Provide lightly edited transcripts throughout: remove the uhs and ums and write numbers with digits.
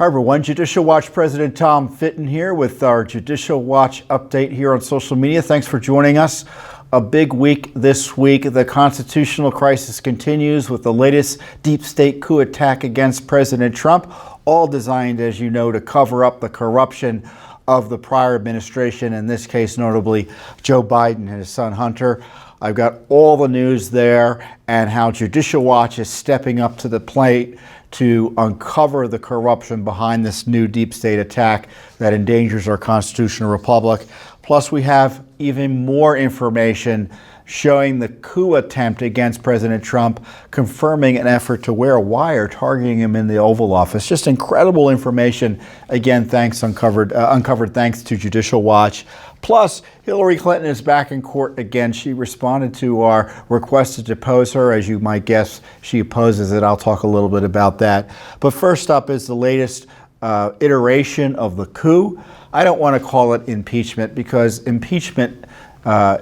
Hi everyone, Judicial Watch President Tom Fitton here with our Judicial Watch update here on social media. Thanks for joining us. A big week this week. The constitutional crisis continues with the latest deep state coup attack against President Trump, all designed, as you know, to cover up the corruption of the prior administration, in this case notably Joe Biden and his son Hunter. I've got all the news there and how Judicial Watch is stepping up to the plate to uncover the corruption behind this new deep state attack that endangers our constitutional republic. Plus, we have even more information showing the coup attempt against President Trump, confirming an effort to wear a wire targeting him in the Oval Office. Just incredible information. Again, uncovered thanks to Judicial Watch. Plus, Hillary Clinton is back in court again. She responded to our request to depose her. As you might guess, she opposes it. I'll talk a little bit about that. But first up is the latest iteration of the coup. I don't want to call it impeachment because impeachment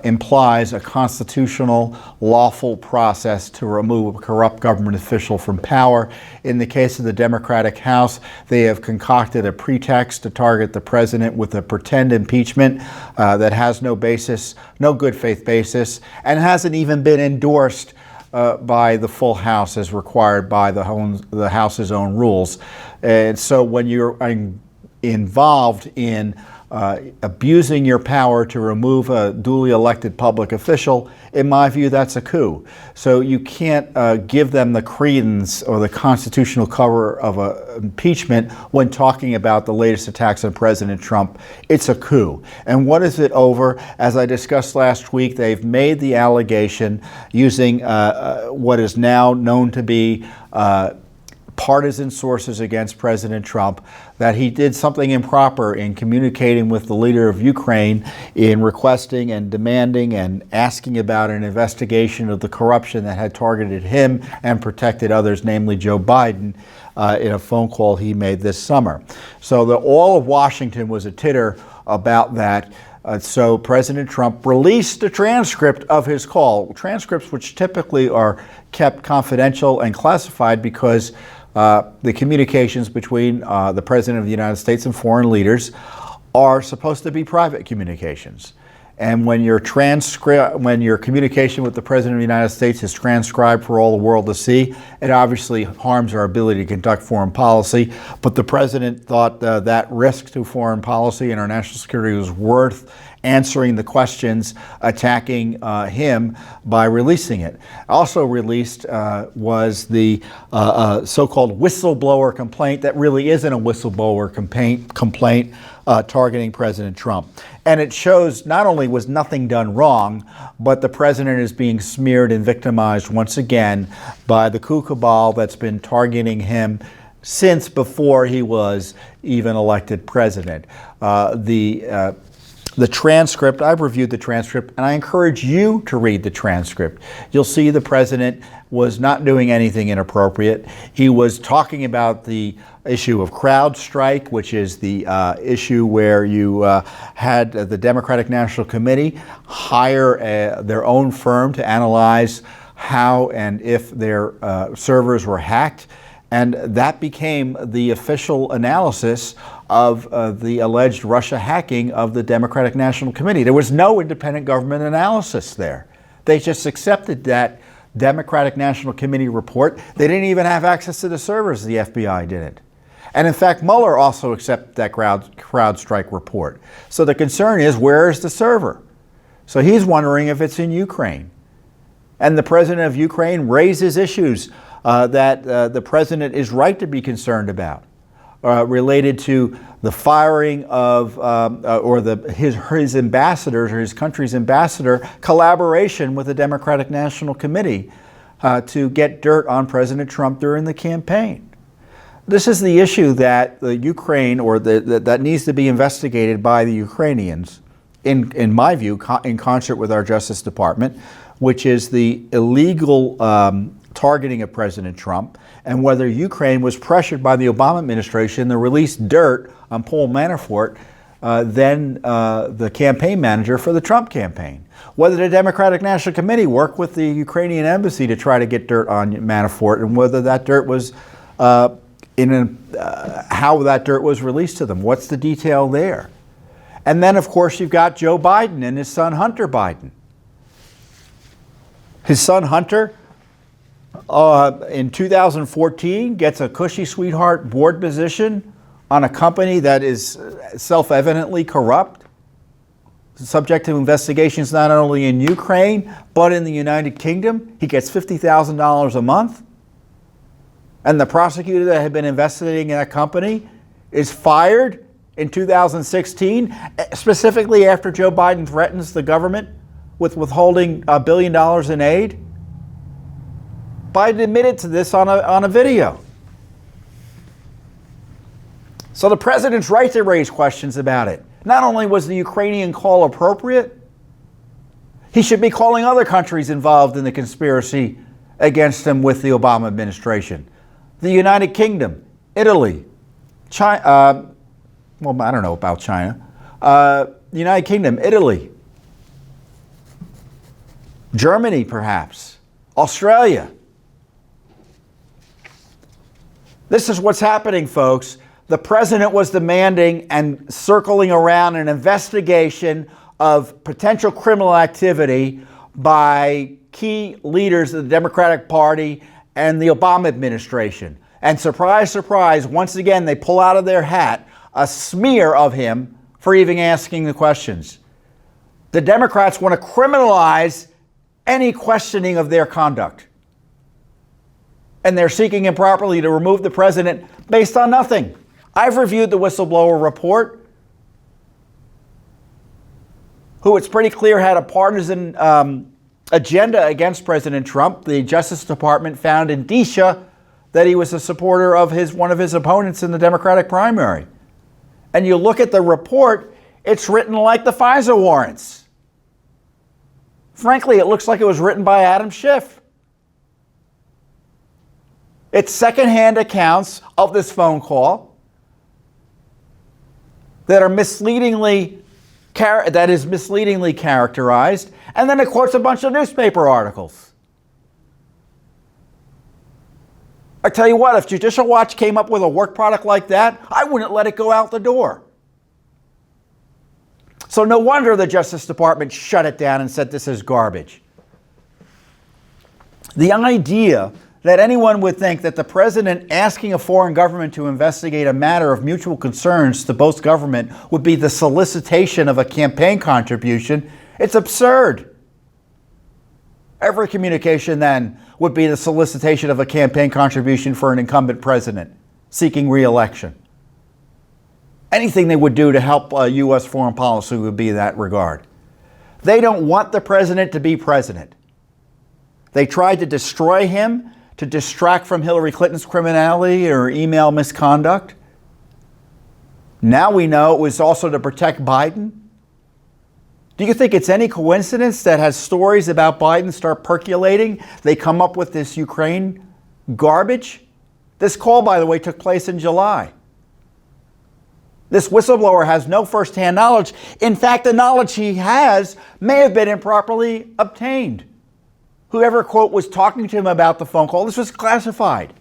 implies a constitutional, lawful process to remove a corrupt government official from power. In the case of the Democratic House, they have concocted a pretext to target the president with a pretend impeachment that has no basis, no good faith basis, and hasn't even been endorsed by the full House as required by the House's own rules. And so when you're involved in abusing your power to remove a duly elected public official, in my view, that's a coup. So you can't give them the credence or the constitutional cover of an impeachment when talking about the latest attacks on President Trump. It's a coup. And what is it over? As I discussed last week, they've made the allegation using what is now known to be partisan sources against President Trump that he did something improper in communicating with the leader of Ukraine in requesting and demanding and asking about an investigation of the corruption that had targeted him and protected others, namely Joe Biden, in a phone call he made this summer. So all of Washington was a titter about that. So President Trump released a transcript of his call, transcripts which typically are kept confidential and classified because the communications between the President of the United States and foreign leaders are supposed to be private communications. And when your communication with the President of the United States is transcribed for all the world to see, it obviously harms our ability to conduct foreign policy. But the President thought that risk to foreign policy and our national security was worth answering the questions attacking him by releasing it. Also released was the so-called whistleblower complaint that really isn't a whistleblower complaint targeting President Trump. And it shows not only was nothing done wrong, but the president is being smeared and victimized once again by the coup cabal that's been targeting him since before he was even elected president. The transcript, I've reviewed the transcript, and I encourage you to read the transcript. You'll see the president was not doing anything inappropriate. He was talking about the issue of CrowdStrike, which is the issue where you had the Democratic National Committee hire their own firm to analyze how and if their servers were hacked. And that became the official analysis of the alleged Russia hacking of the Democratic National Committee. There was no independent government analysis there. They just accepted that Democratic National Committee report. They didn't even have access to the servers. The FBI didn't. And in fact, Mueller also accepted that CrowdStrike report. So the concern is, where is the server? So he's wondering if it's in Ukraine. And the president of Ukraine raises issues that the president is right to be concerned about, related to the firing of his ambassadors or his country's ambassador, collaboration with the Democratic National Committee to get dirt on President Trump during the campaign. This is the issue that the Ukraine, or that needs to be investigated by the Ukrainians, in my view, in concert with our Justice Department, which is the illegal targeting of President Trump, and whether Ukraine was pressured by the Obama administration to release dirt on Paul Manafort, then the campaign manager for the Trump campaign. Whether the Democratic National Committee worked with the Ukrainian embassy to try to get dirt on Manafort, and whether that dirt was how that dirt was released to them. What's the detail there? And then, of course, you've got Joe Biden and his son Hunter Biden. His son Hunter, in 2014, gets a cushy sweetheart board position on a company that is self-evidently corrupt, subject to investigations not only in Ukraine, but in the United Kingdom. He gets $50,000 a month. And the prosecutor that had been investigating that company is fired in 2016, specifically after Joe Biden threatens the government with withholding $1 billion in aid. Biden admitted to this on a video. So the president's right to raise questions about it. Not only was the Ukrainian call appropriate, he should be calling other countries involved in the conspiracy against him with the Obama administration. The United Kingdom, Italy, China, well, I don't know about China. The United Kingdom, Italy, Germany perhaps, Australia. This is what's happening, folks. The president was demanding and circling around an investigation of potential criminal activity by key leaders of the Democratic Party and the Obama administration. And surprise, surprise, once again, they pull out of their hat a smear of him for even asking the questions. The Democrats want to criminalize any questioning of their conduct. And they're seeking improperly to remove the president based on nothing. I've reviewed the whistleblower report, who it's pretty clear had a partisan agenda against President Trump. The Justice Department found indicia that he was a supporter of one of his opponents in the Democratic primary. And you look at the report, it's written like the FISA warrants. Frankly, it looks like it was written by Adam Schiff. It's secondhand accounts of this phone call that are misleadingly characterized, and then it quotes a bunch of newspaper articles. I tell you what, if Judicial Watch came up with a work product like that, I wouldn't let it go out the door. So no wonder the Justice Department shut it down and said this is garbage. The idea that anyone would think that the president asking a foreign government to investigate a matter of mutual concerns to both government would be the solicitation of a campaign contribution, it's absurd. Every communication then would be the solicitation of a campaign contribution for an incumbent president seeking re-election. Anything they would do to help U.S. foreign policy would be in that regard. They don't want the president to be president. They tried to destroy him, to distract from Hillary Clinton's criminality or email misconduct. Now we know it was also to protect Biden. Do you think it's any coincidence that as stories about Biden start percolating, they come up with this Ukraine garbage? This call, by the way, took place in July. This whistleblower has no firsthand knowledge. In fact, the knowledge he has may have been improperly obtained. Whoever, quote, was talking to him about the phone call, this was classified.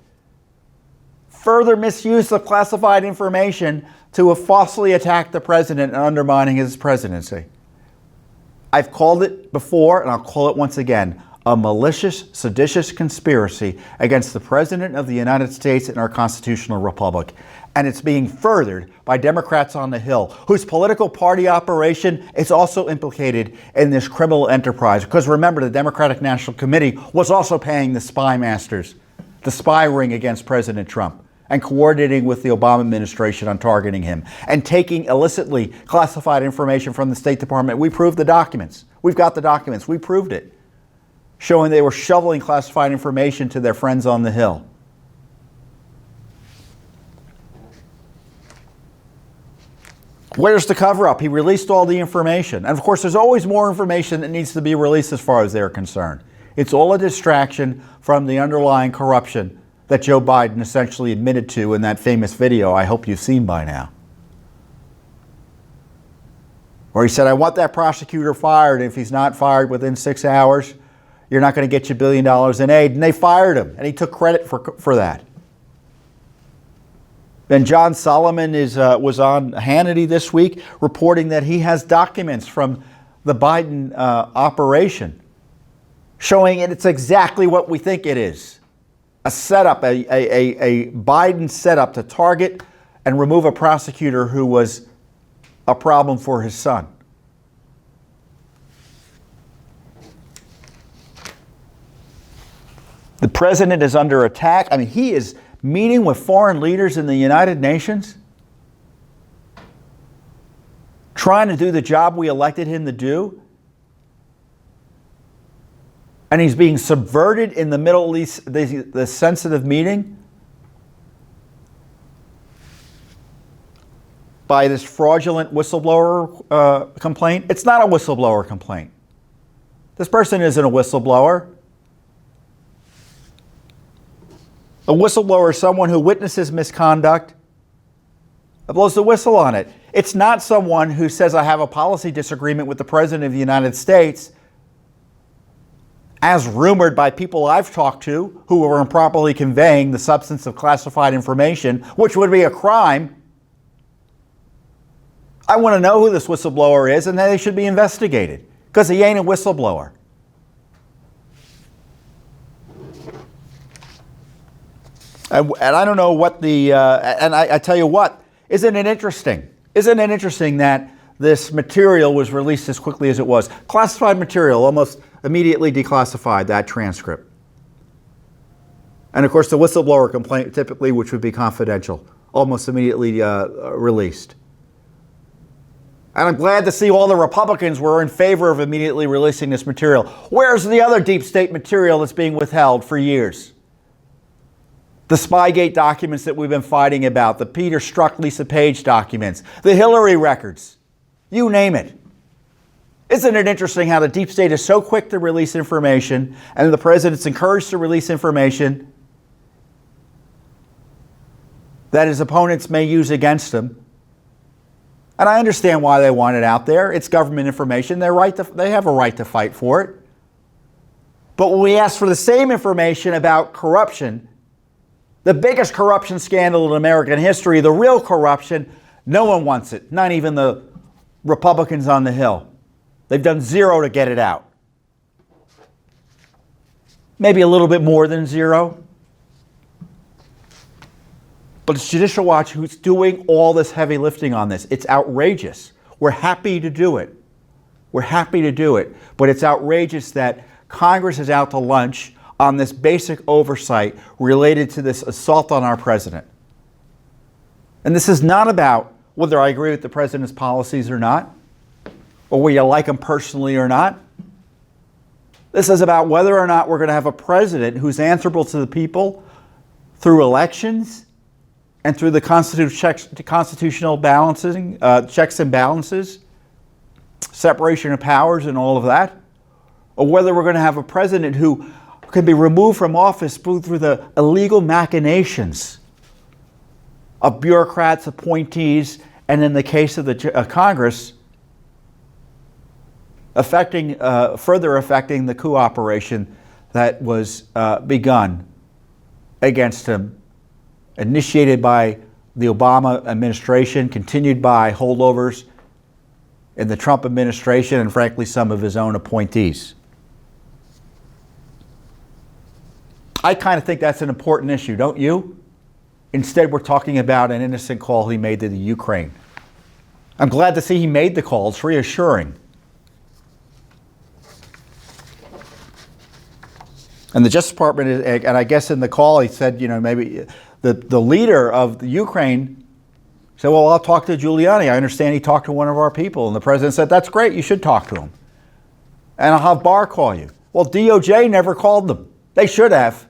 Further misuse of classified information to falsely attack the president and undermining his presidency. I've called it before, and I'll call it once again, a malicious, seditious conspiracy against the President of the United States and our constitutional republic. And it's being furthered by Democrats on the Hill, whose political party operation is also implicated in this criminal enterprise. Because remember, the Democratic National Committee was also paying the spy masters, the spy ring against President Trump, and coordinating with the Obama administration on targeting him, and taking illicitly classified information from the State Department. We proved the documents. We've got the documents. We proved it, showing they were shoveling classified information to their friends on the Hill. Where's the cover-up? He released all the information. And of course, there's always more information that needs to be released as far as they're concerned. It's all a distraction from the underlying corruption that Joe Biden essentially admitted to in that famous video I hope you've seen by now. Where he said, I want that prosecutor fired. If he's not fired within 6 hours, you're not going to get your $1 billion in aid. And they fired him, and he took credit for that. And John Solomon was on Hannity this week reporting that he has documents from the Biden operation showing it's exactly what we think it is. A setup, a Biden setup to target and remove a prosecutor who was a problem for his son. The president is under attack. I mean, he is meeting with foreign leaders in the United Nations, trying to do the job we elected him to do. And he's being subverted in the Middle East, the sensitive meeting, by this fraudulent whistleblower complaint. It's not a whistleblower complaint. This person isn't a whistleblower. A whistleblower is someone who witnesses misconduct and blows the whistle on it. It's not someone who says, I have a policy disagreement with the President of the United States, as rumored by people I've talked to who were improperly conveying the substance of classified information, which would be a crime. I want to know who this whistleblower is, and they should be investigated, because he ain't a whistleblower. And I don't know what and I tell you what, isn't it interesting? Isn't it interesting that this material was released as quickly as it was? Classified material, almost immediately declassified, that transcript. And of course the whistleblower complaint, typically, which would be confidential, almost immediately released. And I'm glad to see all the Republicans were in favor of immediately releasing this material. Where's the other deep state material that's being withheld for years? The Spygate documents that we've been fighting about, the Peter Strzok, Lisa Page documents, the Hillary records, you name it. Isn't it interesting how the deep state is so quick to release information, and the president's encouraged to release information that his opponents may use against him? And I understand why they want it out there. It's government information. They have a right to fight for it. But when we ask for the same information about corruption, the biggest corruption scandal in American history, the real corruption, no one wants it. Not even the Republicans on the Hill. They've done zero to get it out. Maybe a little bit more than zero. But it's Judicial Watch who's doing all this heavy lifting on this. It's outrageous. We're happy to do it. We're happy to do it. But it's outrageous that Congress is out to lunch on this basic oversight related to this assault on our president. And this is not about whether I agree with the president's policies or not, or whether you like him personally or not. This is about whether or not we're going to have a president who's answerable to the people through elections and through the constitutional balancing, checks and balances, separation of powers and all of that, or whether we're going to have a president who can be removed from office through the illegal machinations of bureaucrats, appointees, and in the case of the Congress, further affecting the coup operation that was begun against him, initiated by the Obama administration, continued by holdovers in the Trump administration, and frankly, some of his own appointees. I kind of think that's an important issue, don't you? Instead, we're talking about an innocent call he made to the Ukraine. I'm glad to see he made the call. It's reassuring. And the Justice Department, and I guess in the call he said, maybe the leader of the Ukraine said, well, I'll talk to Giuliani. I understand he talked to one of our people. And the president said, that's great. You should talk to him. And I'll have Barr call you. Well, DOJ never called them. They should have.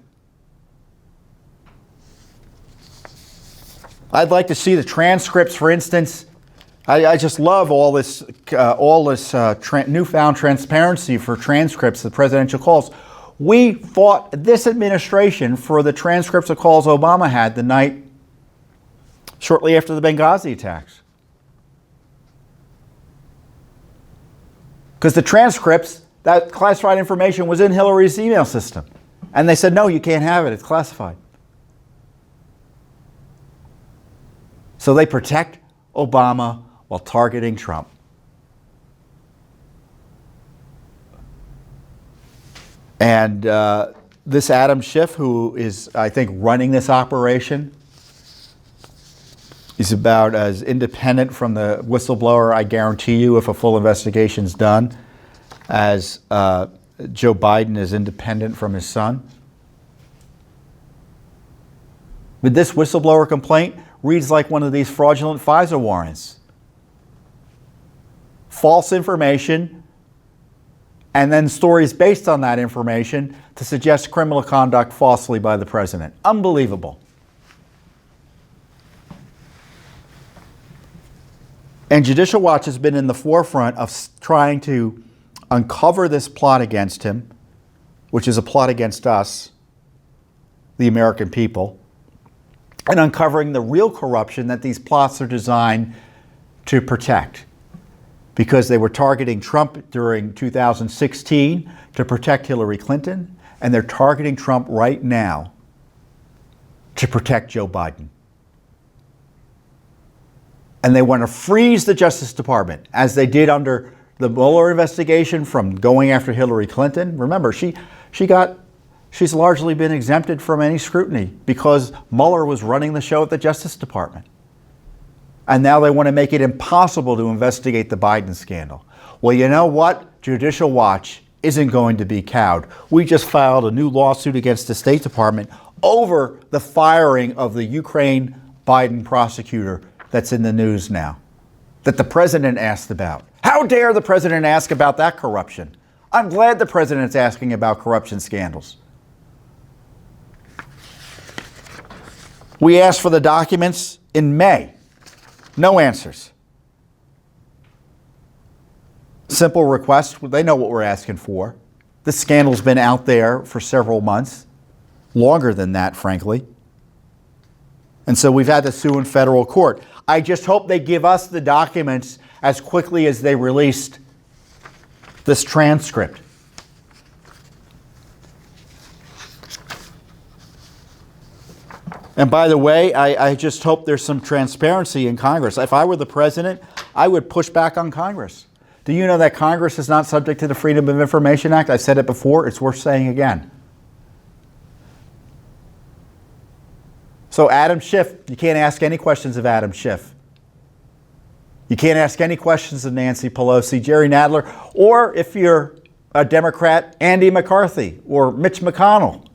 I'd like to see the transcripts, for instance. I just love all this newfound transparency for transcripts of presidential calls. We fought this administration for the transcripts of calls Obama had the night shortly after the Benghazi attacks. Because the transcripts, that classified information was in Hillary's email system. And they said, no, you can't have it. It's classified. So they protect Obama while targeting Trump. And this Adam Schiff, who is, I think, running this operation, is about as independent from the whistleblower, I guarantee you, if a full investigation is done, as Joe Biden is independent from his son. But this whistleblower complaint reads like one of these fraudulent FISA warrants. False information, and then stories based on that information to suggest criminal conduct falsely by the president. Unbelievable. And Judicial Watch has been in the forefront of trying to uncover this plot against him, which is a plot against us, the American people, and uncovering the real corruption that these plots are designed to protect. Because they were targeting Trump during 2016 to protect Hillary Clinton, and they're targeting Trump right now to protect Joe Biden. And they want to freeze the Justice Department, as they did under the Mueller investigation, from going after Hillary Clinton. Remember, she's largely been exempted from any scrutiny because Mueller was running the show at the Justice Department. And now they want to make it impossible to investigate the Biden scandal. Well, you know what? Judicial Watch isn't going to be cowed. We just filed a new lawsuit against the State Department over the firing of the Ukraine Biden prosecutor that's in the news now, that the president asked about. How dare the president ask about that corruption? I'm glad the president's asking about corruption scandals. We asked for the documents in May. No answers. Simple request. They know what we're asking for. This scandal's been out there for several months, longer than that, frankly. And so we've had to sue in federal court. I just hope they give us the documents as quickly as they released this transcript. And by the way, I just hope there's some transparency in Congress. If I were the president, I would push back on Congress. Do you know that Congress is not subject to the Freedom of Information Act? I've said it before. It's worth saying again. So Adam Schiff, you can't ask any questions of Adam Schiff. You can't ask any questions of Nancy Pelosi, Jerry Nadler, or if you're a Democrat, Andy McCarthy or Mitch McConnell.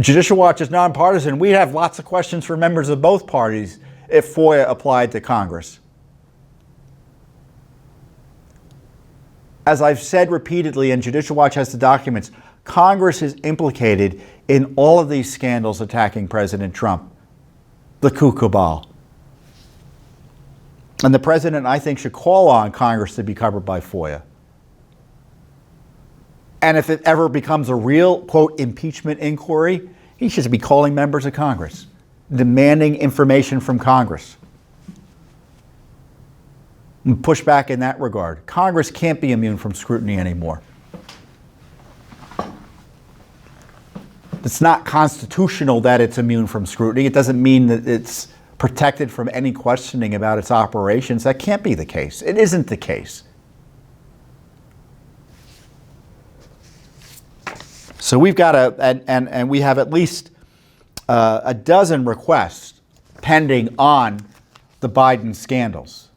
Judicial Watch is nonpartisan. We'd have lots of questions for members of both parties if FOIA applied to Congress. As I've said repeatedly, and Judicial Watch has the documents, Congress is implicated in all of these scandals attacking President Trump, the coup cabal. And the president, I think, should call on Congress to be covered by FOIA. And if it ever becomes a real, quote, impeachment inquiry, he should be calling members of Congress, demanding information from Congress. And push back in that regard. Congress can't be immune from scrutiny anymore. It's not constitutional that it's immune from scrutiny. It doesn't mean that it's protected from any questioning about its operations. That can't be the case. It isn't the case. So we've got and we have at least a dozen requests pending on the Biden scandals.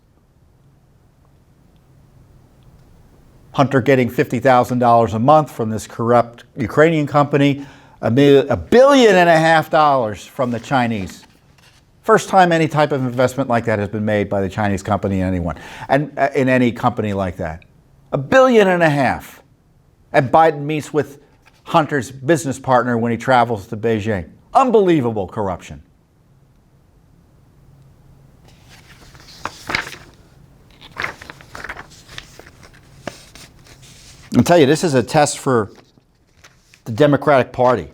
Hunter getting $50,000 a month from this corrupt Ukrainian company, $1.5 billion from the Chinese. First time any type of investment like that has been made by the Chinese company in anyone, and in any company like that. $1.5 billion. And Biden meets with Hunter's business partner when he travels to Beijing. Unbelievable corruption. I'll tell you, this is a test for the Democratic Party.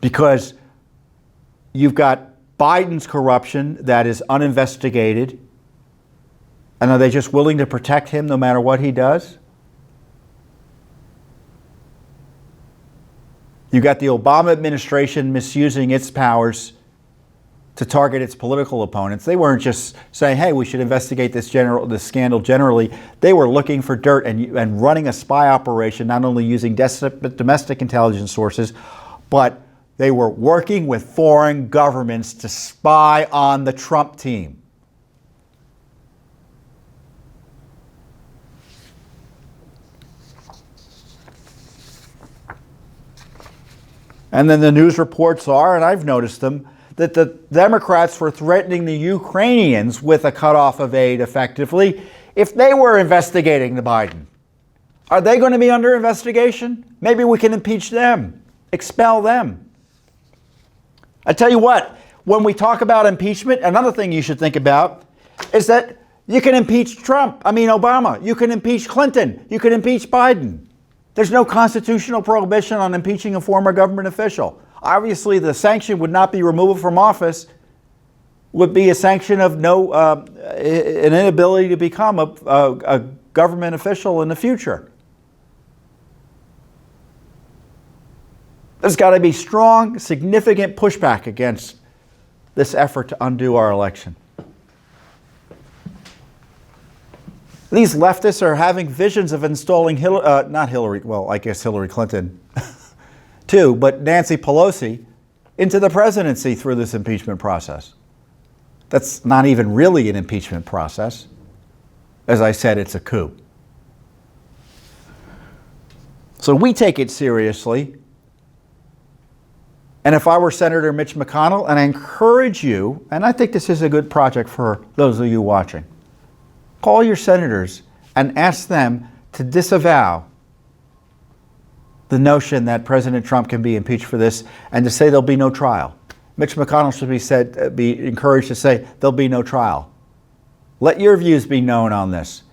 Because you've got Biden's corruption that is uninvestigated. And are they just willing to protect him no matter what he does? You got the Obama administration misusing its powers to target its political opponents. They weren't just saying, hey, we should investigate this scandal generally. They were looking for dirt and running a spy operation, not only using domestic intelligence sources, but they were working with foreign governments to spy on the Trump team. And then the news reports are, and I've noticed them, that the Democrats were threatening the Ukrainians with a cutoff of aid effectively if they were investigating the Biden. Are they going to be under investigation? Maybe we can impeach them, expel them. I tell you what, when we talk about impeachment, another thing you should think about is that you can impeach Obama, you can impeach Clinton, you can impeach Biden. There's no constitutional prohibition on impeaching a former government official. Obviously, the sanction would not be removal from office, would be a sanction of an inability to become a government official in the future. There's got to be strong, significant pushback against this effort to undo our election. These leftists are having visions of installing Hillary Clinton too, but Nancy Pelosi into the presidency through this impeachment process. That's not even really an impeachment process. As I said, it's a coup. So we take it seriously. And if I were Senator Mitch McConnell, and I encourage you, and I think this is a good project for those of you watching, call your senators and ask them to disavow the notion that President Trump can be impeached for this and to say there'll be no trial. Mitch McConnell should be encouraged to say there'll be no trial. Let your views be known on this.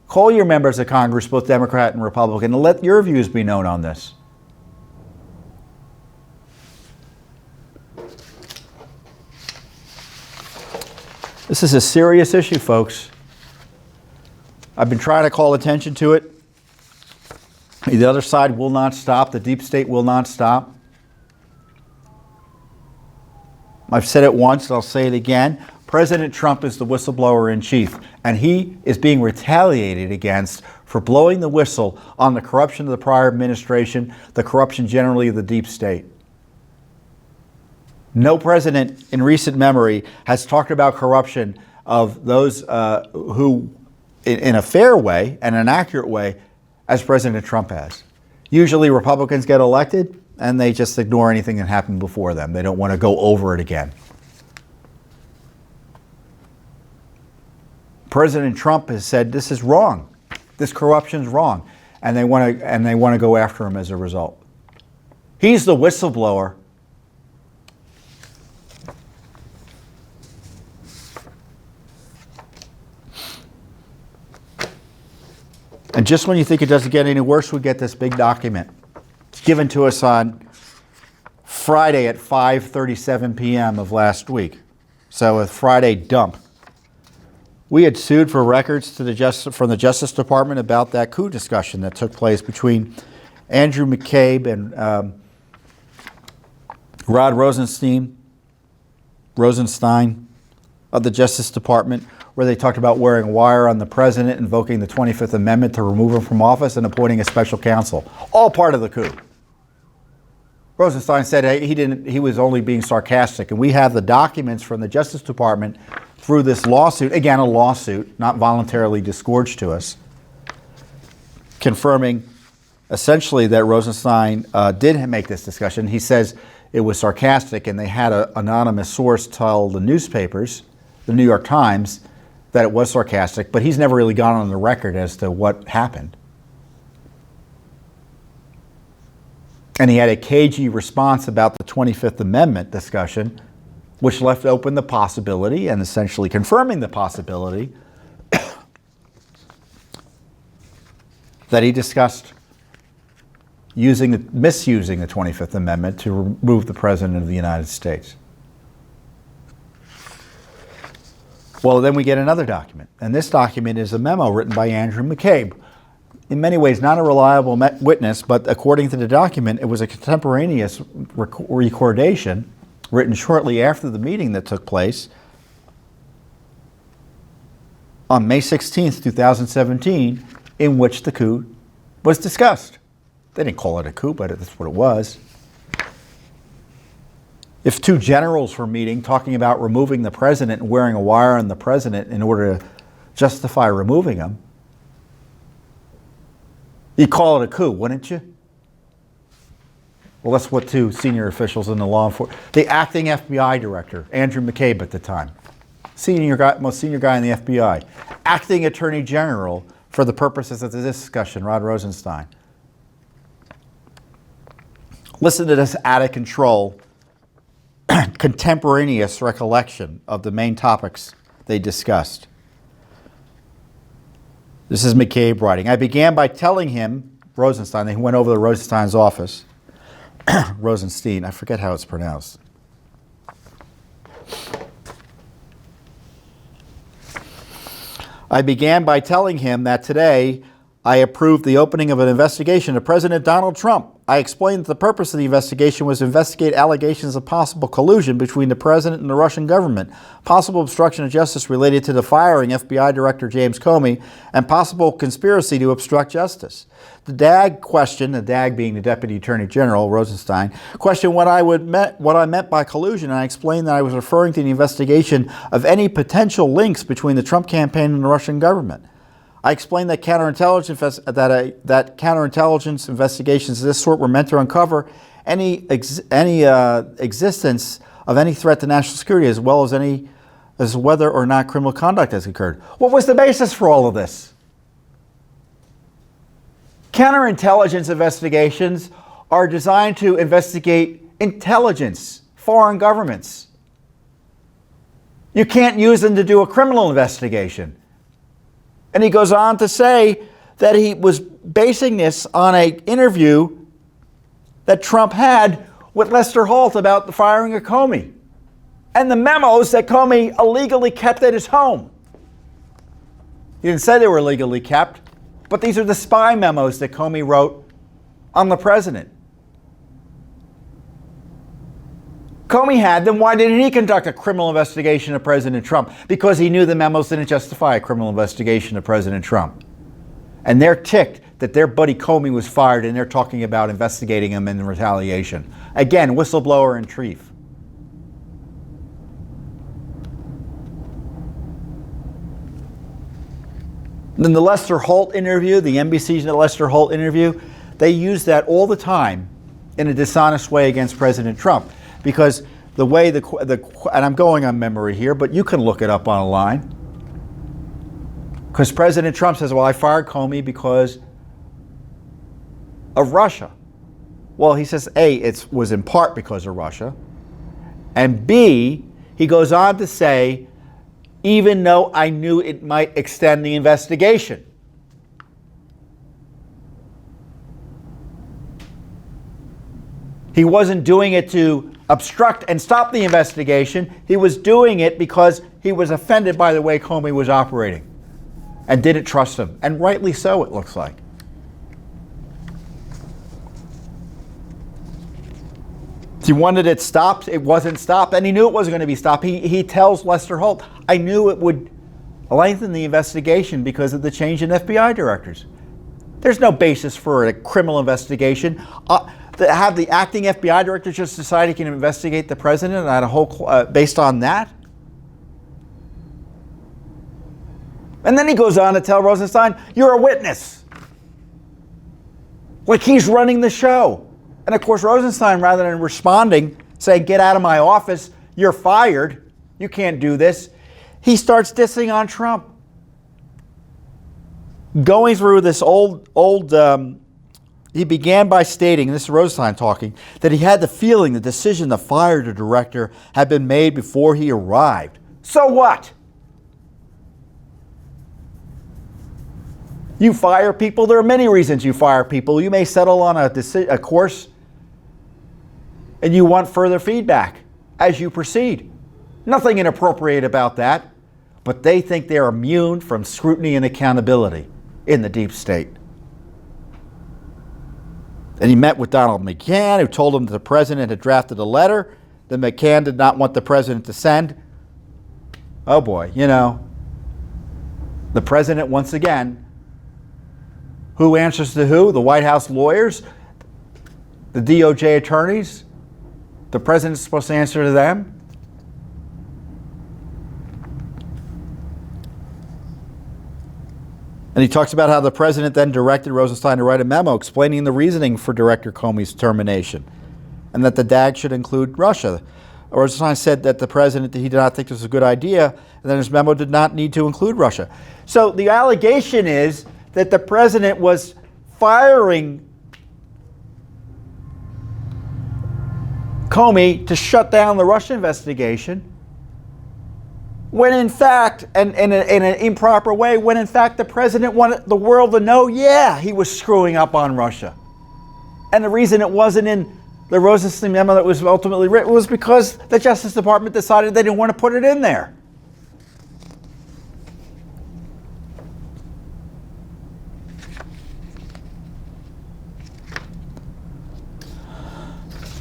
Call your members of Congress, both Democrat and Republican, and let your views be known on this. This is a serious issue, folks. I've been trying to call attention to it. The other side will not stop. The deep state will not stop. I've said it once, I'll say it again. President Trump is the whistleblower in chief, and he is being retaliated against for blowing the whistle on the corruption of the prior administration, the corruption generally of the deep state. No president in recent memory has talked about corruption of those who, in a fair way and an accurate way, as President Trump has. Usually Republicans get elected and they just ignore anything that happened before them. They don't want to go over it again. President Trump has said this is wrong. This corruption's wrong. And they want to go after him as a result. He's the whistleblower. And just when you think it doesn't get any worse, we get this big document. It's given to us on Friday at 5:37 p.m. of last week. So a Friday dump. We had sued for records from the Justice Department about that coup discussion that took place between Andrew McCabe and Rod Rosenstein of the Justice Department, where they talked about wearing a wire on the president, invoking the 25th Amendment to remove him from office, and appointing a special counsel. All part of the coup. Rosenstein said he was only being sarcastic, and we have the documents from the Justice Department through this lawsuit, again a lawsuit, not voluntarily disgorged to us, confirming essentially that Rosenstein did make this discussion. He says it was sarcastic, and they had an anonymous source tell the newspapers, the New York Times, that it was sarcastic, but he's never really gone on the record as to what happened. And he had a cagey response about the 25th Amendment discussion, which left open the possibility, and essentially confirming the possibility, that he discussed misusing the 25th Amendment to remove the President of the United States. Well, then we get another document, and this document is a memo written by Andrew McCabe. in many ways not a reliable witness, but according to the document, it was a contemporaneous recordation written shortly after the meeting that took place on May 16th, 2017, in which the coup was discussed. They didn't call it a coup, but that's what it was. If two generals were meeting talking about removing the president and wearing a wire on the president in order to justify removing him, you'd call it a coup, wouldn't you? Well, that's what two senior officials in the law enforcement, the acting FBI director, Andrew McCabe at the time, most senior guy in the FBI, acting attorney general for the purposes of this discussion, Rod Rosenstein. Listen to this out of control, contemporaneous recollection of the main topics they discussed. This is McCabe writing. I began by telling him, Rosenstein, they went over to Rosenstein's office. Rosenstein, I forget how it's pronounced. I began by telling him that today I approved the opening of an investigation of President Donald Trump. I explained that the purpose of the investigation was to investigate allegations of possible collusion between the president and the Russian government, possible obstruction of justice related to the firing FBI Director James Comey, and possible conspiracy to obstruct justice. The DAG question, the DAG being the Deputy Attorney General, Rosenstein, questioned what I meant by collusion, and I explained that I was referring to the investigation of any potential links between the Trump campaign and the Russian government. I explained that counterintelligence investigations of this sort were meant to uncover any existence of any threat to national security, as well as whether or not criminal conduct has occurred. What was the basis for all of this? Counterintelligence investigations are designed to investigate intelligence, foreign governments. You can't use them to do a criminal investigation. And he goes on to say that he was basing this on an interview that Trump had with Lester Holt about the firing of Comey and the memos that Comey illegally kept at his home. He didn't say they were illegally kept, but these are the spy memos that Comey wrote on the president. Comey had them. Why didn't he conduct a criminal investigation of President Trump? Because he knew the memos didn't justify a criminal investigation of President Trump. And they're ticked that their buddy Comey was fired, and they're talking about investigating him in retaliation. Again, whistleblower in chief. Then the Lester Holt interview, the NBC's Lester Holt interview, they use that all the time in a dishonest way against President Trump. Because the way and I'm going on memory here, but you can look it up online. Because President Trump says, well, I fired Comey because of Russia. Well, he says, A, it was in part because of Russia. And B, he goes on to say, even though I knew it might extend the investigation. He wasn't doing it to obstruct and stop the investigation. He was doing it because he was offended by the way Comey was operating and didn't trust him. And rightly so, it looks like. He wanted it stopped. It wasn't stopped, and he knew it wasn't going to be stopped. He tells Lester Holt, I knew it would lengthen the investigation because of the change in FBI directors. There's no basis for a criminal investigation. Have the acting FBI director just decide he can investigate the president on a whole based on that? And then he goes on to tell Rosenstein, you're a witness. Like he's running the show. And of course, Rosenstein, rather than responding, saying, get out of my office, you're fired, you can't do this, he starts dissing on Trump. Going through this he began by stating, and this is Rosenstein talking, that he had the feeling the decision to fire the director had been made before he arrived. So what? You fire people. There are many reasons you fire people. You may settle on a course and you want further feedback as you proceed. Nothing inappropriate about that, but they think they're immune from scrutiny and accountability in the deep state. And he met with Donald McCabe, who told him that the president had drafted a letter that McCabe did not want the president to send. Oh boy, you know, the president once again, who answers to who? The White House lawyers, the DOJ attorneys. The president's supposed to answer to them. And he talks about how the president then directed Rosenstein to write a memo explaining the reasoning for Director Comey's termination and that the DAG should include Russia. Rosenstein said that the president, he did not think this was a good idea, and that his memo did not need to include Russia. So the allegation is that the president was firing Comey to shut down the Russia investigation, when in fact, and in an improper way, when in fact the president wanted the world to know, yeah, he was screwing up on Russia. And the reason it wasn't in the Rosenstein memo that was ultimately written was because the Justice Department decided they didn't want to put it in there.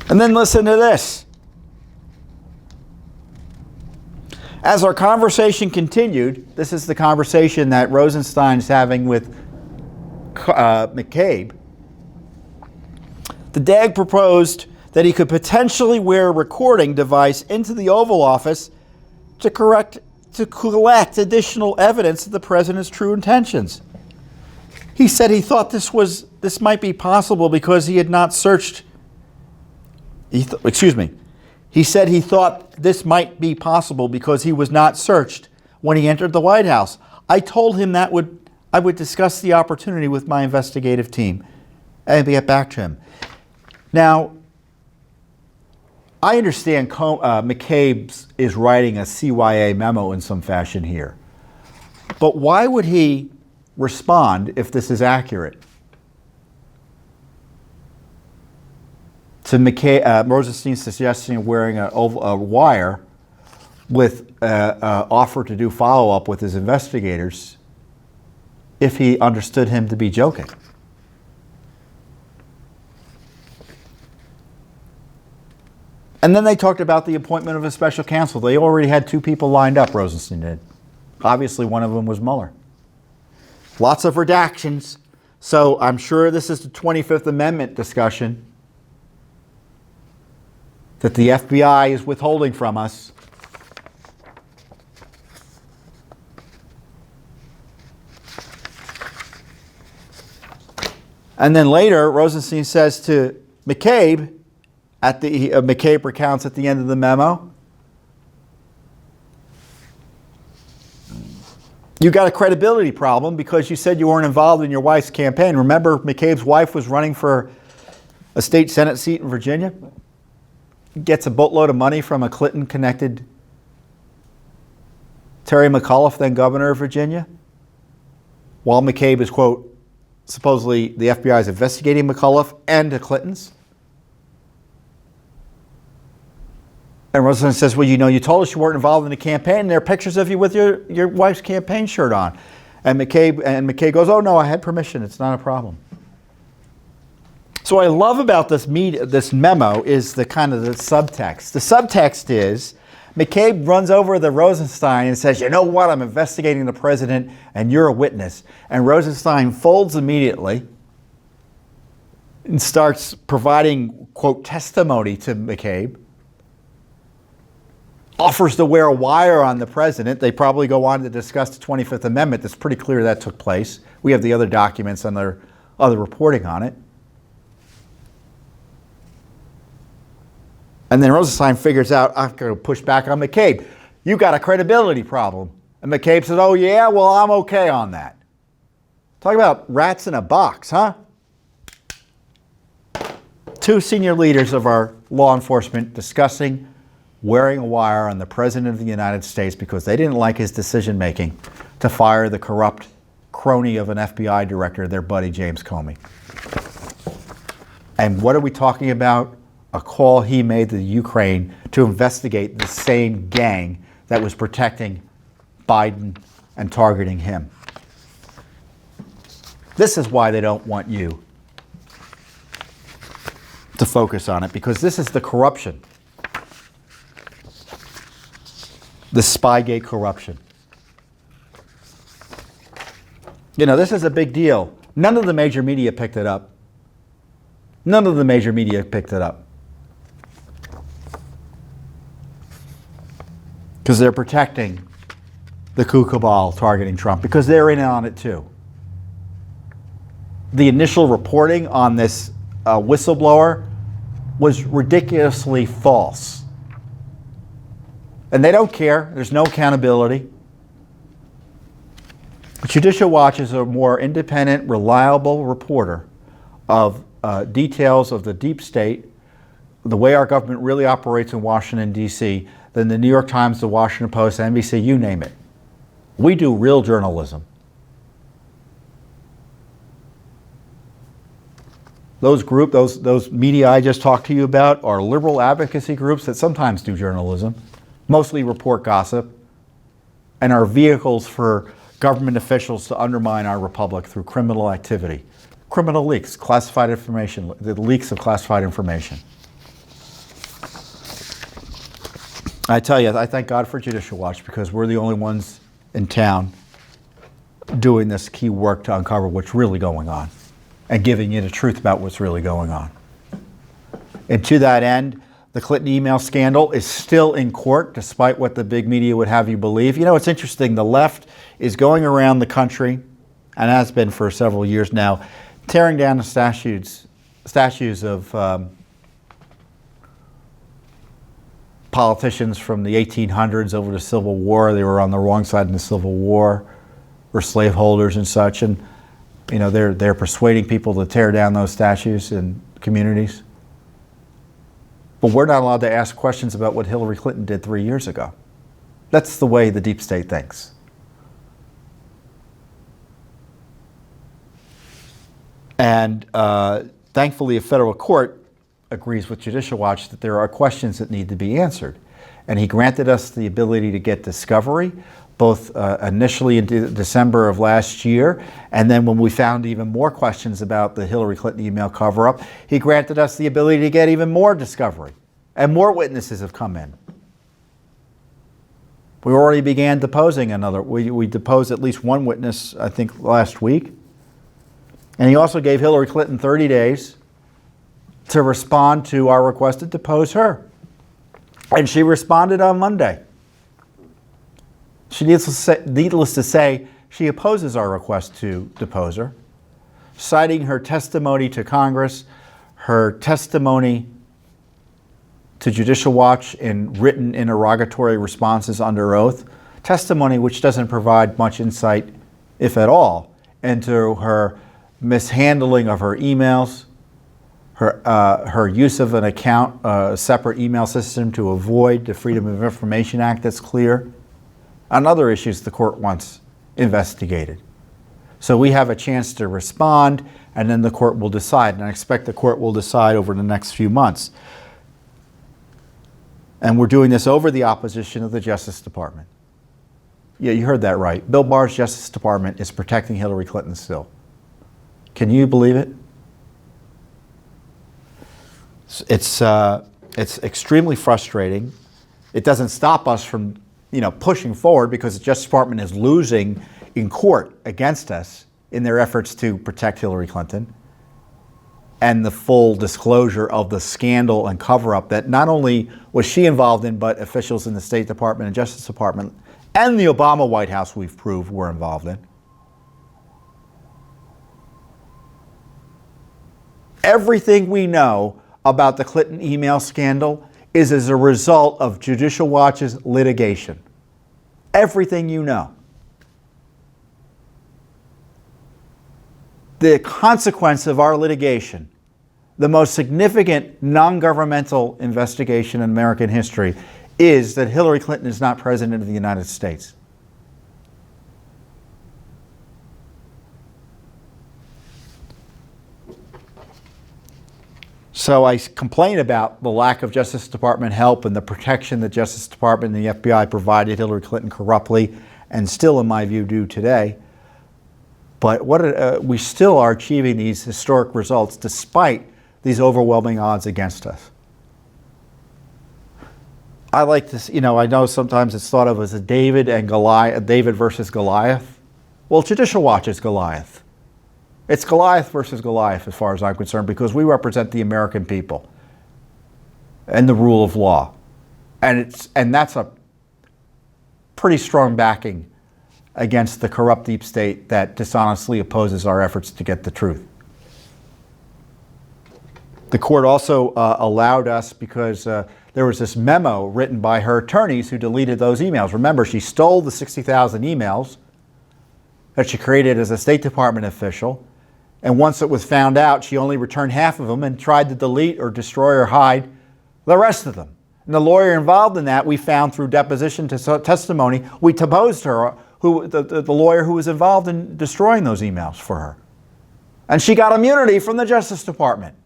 And then listen to this. As our conversation continued, this is the conversation that Rosenstein's having with McCabe. The DAG proposed that he could potentially wear a recording device into the Oval Office to collect additional evidence of the president's true intentions. He said he thought this might be possible because he had not searched. He said he thought this might be possible because he was not searched when he entered the White House. I told him that I would discuss the opportunity with my investigative team and get back to him. Now, I understand McCabe is writing a CYA memo in some fashion here. But why would he respond if this is accurate to Rosenstein's suggestion of wearing a wire with offer to do follow-up with his investigators if he understood him to be joking? And then they talked about the appointment of a special counsel. They already had two people lined up, Rosenstein did. Obviously, one of them was Mueller. Lots of redactions. So I'm sure this is the 25th Amendment discussion that the FBI is withholding from us. And then later, Rosenstein says to McCabe, McCabe recounts at the end of the memo, you got a credibility problem because you said you weren't involved in your wife's campaign. Remember, McCabe's wife was running for a state Senate seat in Virginia? Gets a boatload of money from a Clinton-connected Terry McAuliffe, then governor of Virginia, while McCabe is, quote, supposedly the FBI is investigating McAuliffe and the Clintons. And Rosenstein says, well, you know, you told us you weren't involved in the campaign, and there are pictures of you with your wife's campaign shirt on. And McCabe goes, oh, no, I had permission. It's not a problem. So what I love about this memo is the kind of the subtext. The subtext is McCabe runs over to Rosenstein and says, you know what, I'm investigating the president and you're a witness. And Rosenstein folds immediately and starts providing, quote, testimony to McCabe. Offers to wear a wire on the president. They probably go on to discuss the 25th Amendment. It's pretty clear that took place. We have the other documents and their other reporting on it. And then Rosenstein figures out, I'm going to push back on McCabe. You got a credibility problem. And McCabe says, oh yeah, well, I'm okay on that. Talk about rats in a box, huh? Two senior leaders of our law enforcement discussing wearing a wire on the President of the United States because they didn't like his decision-making to fire the corrupt crony of an FBI director, their buddy James Comey. And what are we talking about? A call he made to the Ukraine to investigate the same gang that was protecting Biden and targeting him. This is why they don't want you to focus on it, because this is the corruption. The Spygate corruption. You know, this is a big deal. None of the major media picked it up. None of the major media picked it up. Because they're protecting the coup cabal targeting Trump, because they're in on it too. The initial reporting on this whistleblower was ridiculously false. And they don't care. There's no accountability. Judicial Watch is a more independent, reliable reporter of details of the deep state, the way our government really operates in Washington, D.C., than the New York Times, the Washington Post, NBC, you name it. We do real journalism. Those media I just talked to you about are liberal advocacy groups that sometimes do journalism, mostly report gossip, and are vehicles for government officials to undermine our republic through criminal activity. Criminal leaks, classified information, the leaks of classified information. I tell you, I thank God for Judicial Watch, because we're the only ones in town doing this key work to uncover what's really going on and giving you the truth about what's really going on. And to that end, the Clinton email scandal is still in court, despite what the big media would have you believe. You know, it's interesting. The left is going around the country, and has been for several years now, tearing down the statues of politicians from the 1800s over the Civil War. They were on the wrong side in the Civil War, were slaveholders and such. And, you know, they're persuading people to tear down those statues in communities. But we're not allowed to ask questions about what Hillary Clinton did 3 years ago. That's the way the deep state thinks. And thankfully, a federal court agrees with Judicial Watch that there are questions that need to be answered. And he granted us the ability to get discovery, both initially in December of last year, and then when we found even more questions about the Hillary Clinton email cover-up, he granted us the ability to get even more discovery. And more witnesses have come in. We already began deposing another. We deposed at least one witness, I think, last week. And he also gave Hillary Clinton 30 days to respond to our request to depose her. And she responded on Monday. Needless to say, she opposes our request to depose her, citing her testimony to Congress, her testimony to Judicial Watch in written interrogatory responses under oath, testimony which doesn't provide much insight, if at all, into her mishandling of her emails, her use of an account, a separate email system to avoid the Freedom of Information Act that's clear, and other issues the court wants investigated. So we have a chance to respond, and then the court will decide, and I expect the court will decide over the next few months. And we're doing this over the opposition of the Justice Department. Yeah, you heard that right. Bill Barr's Justice Department is protecting Hillary Clinton still. Can you believe it? It's extremely frustrating. It doesn't stop us from, pushing forward, because the Justice Department is losing in court against us in their efforts to protect Hillary Clinton, and the full disclosure of the scandal and cover-up that not only was she involved in, but officials in the State Department and Justice Department and the Obama White House, we've proved, were involved in. Everything we know about the Clinton email scandal is as a result of Judicial Watch's litigation. Everything you know. The consequence of our litigation, the most significant non-governmental investigation in American history, is that Hillary Clinton is not president of the United States. So I complain about the lack of Justice Department help and the protection the Justice Department and the FBI provided Hillary Clinton corruptly, and still, in my view, do today. But we still are achieving these historic results despite these overwhelming odds against us. I like this, I know sometimes it's thought of as a David versus Goliath. Well, Judicial Watch is Goliath. It's Goliath versus Goliath as far as I'm concerned, because we represent the American people and the rule of law. And that's a pretty strong backing against the corrupt deep state that dishonestly opposes our efforts to get the truth. The court also allowed us, because there was this memo written by her attorneys who deleted those emails. Remember, she stole the 60,000 emails that she created as a State Department official. And once it was found out, she only returned half of them and tried to delete or destroy or hide the rest of them. And the lawyer involved in that, we found through deposition testimony, we deposed her, the lawyer who was involved in destroying those emails for her. And she got immunity from the Justice Department.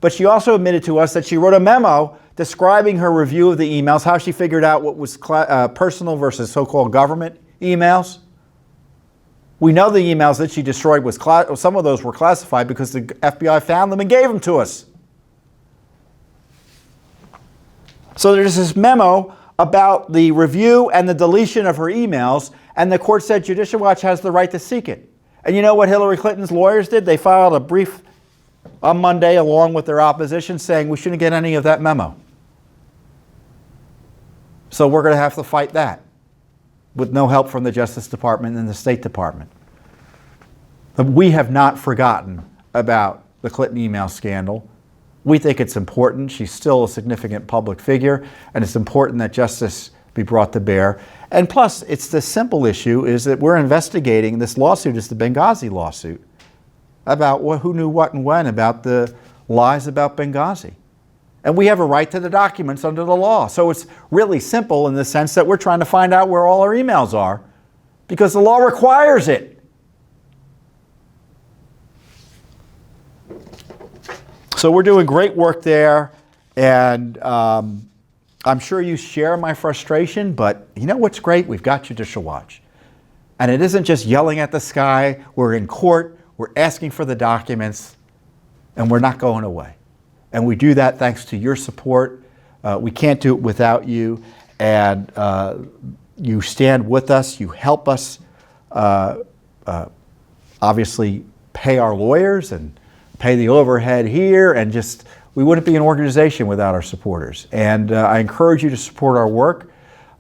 But she also admitted to us that she wrote a memo describing her review of the emails, how she figured out what was personal versus so-called government emails. We know the emails that she destroyed some of those were classified because the FBI found them and gave them to us. So there's this memo about the review and the deletion of her emails, and the court said Judicial Watch has the right to seek it. And you know what Hillary Clinton's lawyers did? They filed a brief on Monday along with their opposition saying we shouldn't get any of that memo. So we're going to have to fight that with no help from the Justice Department and the State Department. But we have not forgotten about the Clinton email scandal. We think it's important. She's still a significant public figure, and it's important that justice be brought to bear. And plus, it's the simple issue is that we're investigating, this lawsuit is the Benghazi lawsuit, about who knew what and when about the lies about Benghazi. And we have a right to the documents under the law. So it's really simple in the sense that we're trying to find out where all our emails are because the law requires it. So we're doing great work there, and I'm sure you share my frustration, but you know what's great? We've got Judicial Watch. And it isn't just yelling at the sky. We're in court, we're asking for the documents, and we're not going away. And we do that thanks to your support. We can't do it without you, and you stand with us, you help us obviously pay our lawyers and pay the overhead here, and just, we wouldn't be an organization without our supporters. And I encourage you to support our work.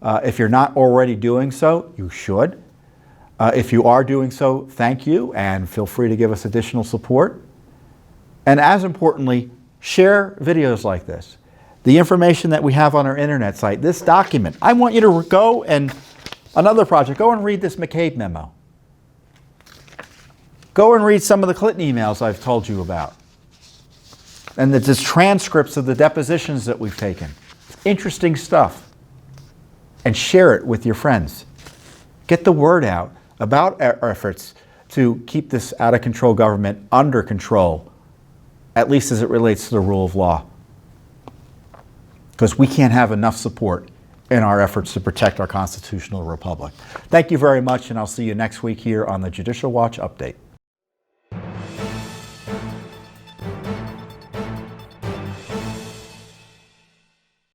If you're not already doing so, you should. If you are doing so, thank you, and feel free to give us additional support. And as importantly, share videos like this. The information that we have on our internet site, this document. I want you to go and, another project, go and read this McCabe memo. Go and read some of the Clinton emails I've told you about. And the transcripts of the depositions that we've taken. Interesting stuff. And share it with your friends. Get the word out about our efforts to keep this out-of-control government under control, at least as it relates to the rule of law. Because we can't have enough support in our efforts to protect our constitutional republic. Thank you very much, and I'll see you next week here on the Judicial Watch Update.